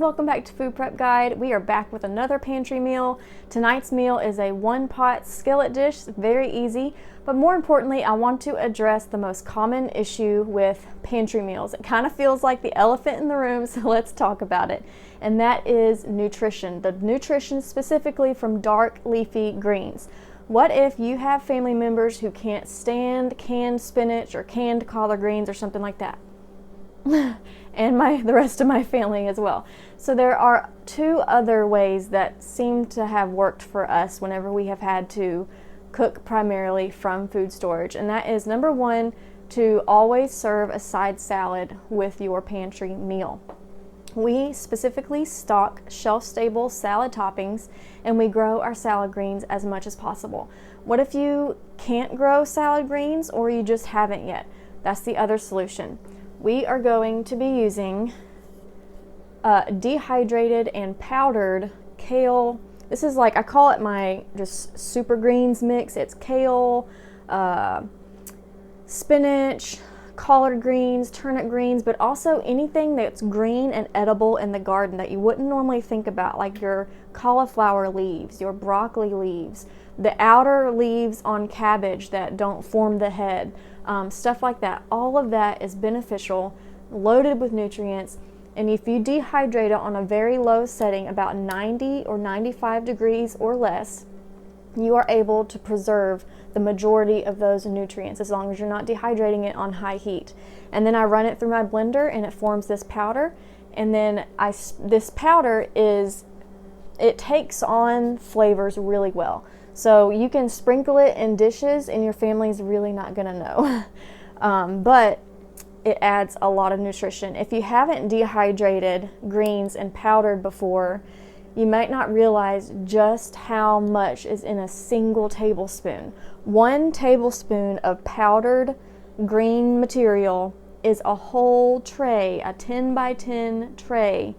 welcome back to Food Prep Guide. We are back with another pantry meal. Tonight's meal is a one-pot skillet dish, very easy, but more importantly, I want to address the most common issue with pantry meals. It kind of feels like the elephant in the room, so let's talk about it. And that is nutrition. The nutrition specifically from dark leafy greens. What if you have family members who can't stand canned spinach or canned collard greens or something like that? And the rest of my family as well. So there are two other ways that seem to have worked for us whenever we have had to cook primarily from food storage. And that is, number one, to always serve a side salad with your pantry meal. We specifically stock shelf-stable salad toppings, and we grow our salad greens as much as possible. What if you can't grow salad greens, or you just haven't yet? That's the other solution. We are going to be using dehydrated and powdered kale. This is like, I call it my just super greens mix. It's kale, spinach, collard greens, turnip greens, but also anything that's green and edible in the garden that you wouldn't normally think about, like your cauliflower leaves, your broccoli leaves, the outer leaves on cabbage that don't form the head, stuff like that. All of that is beneficial, loaded with nutrients, and if you dehydrate it on a very low setting, about 90 or 95 degrees or less, you are able to preserve the majority of those nutrients as long as you're not dehydrating it on high heat. And then I run it through my blender and it forms this powder, and then this powder it takes on flavors really well. So you can sprinkle it in dishes and your family's really not gonna know. But it adds a lot of nutrition. If you haven't dehydrated greens and powdered before, you might not realize just how much is in a single tablespoon. 1 tablespoon of powdered green material is a whole tray, a 10 by 10 tray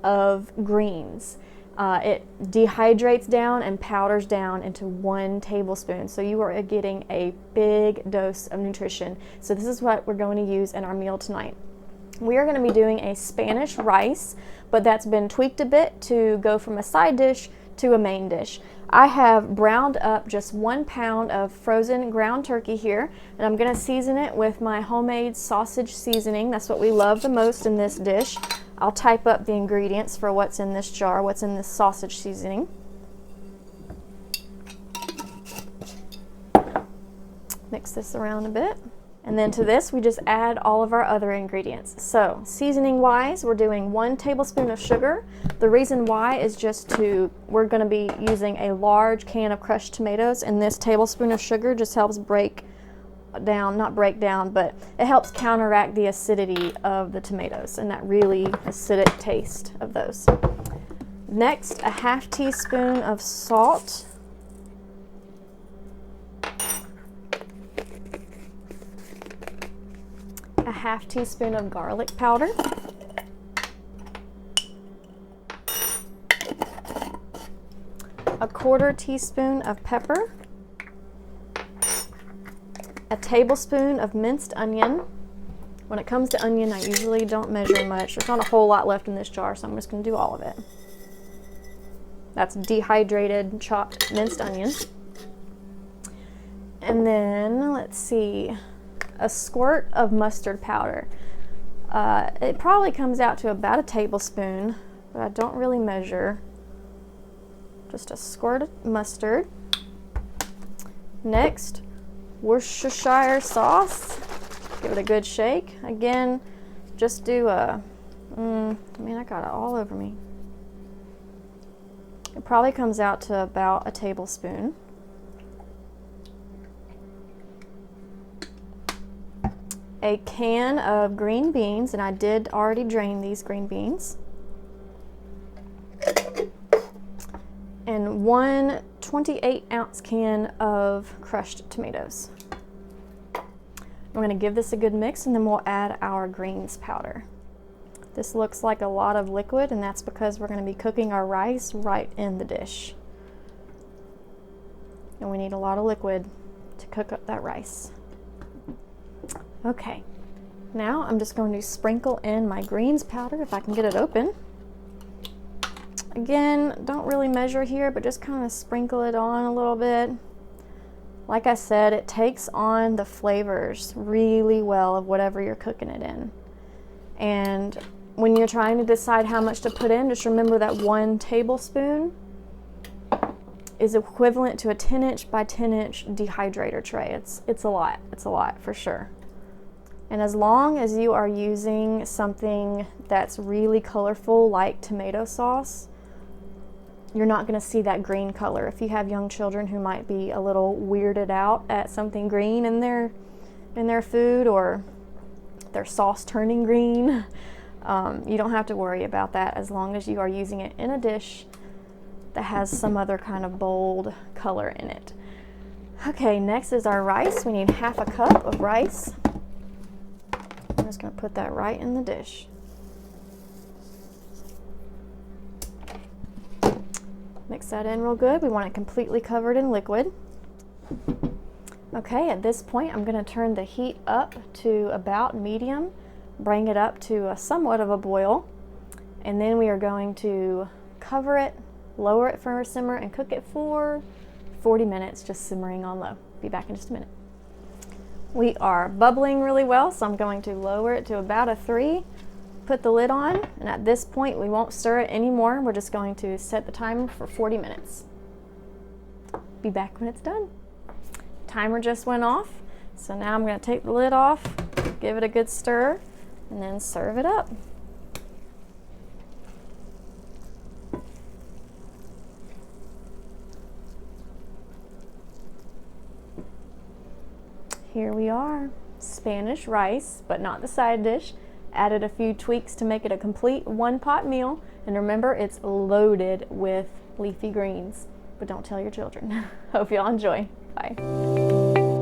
of greens. It dehydrates down and powders down into 1 tablespoon. So you are getting a big dose of nutrition. So this is what we're going to use in our meal tonight. We are going to be doing a Spanish rice, but that's been tweaked a bit to go from a side dish to a main dish. I have browned up just 1 pound of frozen ground turkey here, and I'm going to season it with my homemade sausage seasoning. That's what we love the most in this dish. I'll type up the ingredients for what's in this jar, what's in this sausage seasoning. Mix this around a bit. And then to this, we just add all of our other ingredients. So seasoning wise, we're doing 1 tablespoon of sugar. The reason why is we're gonna be using a large can of crushed tomatoes, and this tablespoon of sugar just helps not break down, but it helps counteract the acidity of the tomatoes and that really acidic taste of those. Next, a 1/2 teaspoon of salt. A 1/2 teaspoon of garlic powder. A 1/4 teaspoon of pepper. A tablespoon of minced onion. When it comes to onion, I usually don't measure much. There's not a whole lot left in this jar, so I'm just going to do all of it. That's dehydrated, chopped, minced onion. And then, let's see, a squirt of mustard powder. It probably comes out to about a tablespoon, but I don't really measure. Just a squirt of mustard. Next, Worcestershire sauce. Give it a good shake. Again, just do I got it all over me. It probably comes out to about a tablespoon. A can of green beans, and I did already drain these green beans. And 1 28-ounce can of crushed tomatoes. We're going to give this a good mix, and then we'll add our greens powder. This looks like a lot of liquid, and that's because we're going to be cooking our rice right in the dish. And we need a lot of liquid to cook up that rice. Okay, now I'm just going to sprinkle in my greens powder if I can get it open. Again, don't really measure here, but just kind of sprinkle it on a little bit. Like I said, it takes on the flavors really well of whatever you're cooking it in. And when you're trying to decide how much to put in, just remember that 1 tablespoon is equivalent to a 10-inch by 10-inch dehydrator tray. It's a lot for sure. And as long as you are using something that's really colorful like tomato sauce, you're not going to see that green color. If you have young children who might be a little weirded out at something green in their food, or their sauce turning green, you don't have to worry about that as long as you are using it in a dish that has some other kind of bold color in it. Okay, next is our rice. We need 1/2 cup of rice. I'm just going to put that right in the dish. Mix that in real good. We want it completely covered in liquid. Okay, at this point I'm going to turn the heat up to about medium, bring it up to somewhat of a boil, and then we are going to cover it, lower it for a simmer, and cook it for 40 minutes, just simmering on low. Be back in just a minute. We are bubbling really well, so I'm going to lower it to about a 3. Put the lid on, and at this point we won't stir it anymore. We're just going to set the timer for 40 minutes. Be back when it's done. Timer just went off, so now I'm going to take the lid off, give it a good stir, and then serve it up. Here we are, Spanish rice, but not the side dish. Added a few tweaks to make it a complete 1-pot meal, and remember, it's loaded with leafy greens. But don't tell your children. Hope y'all enjoy. Bye.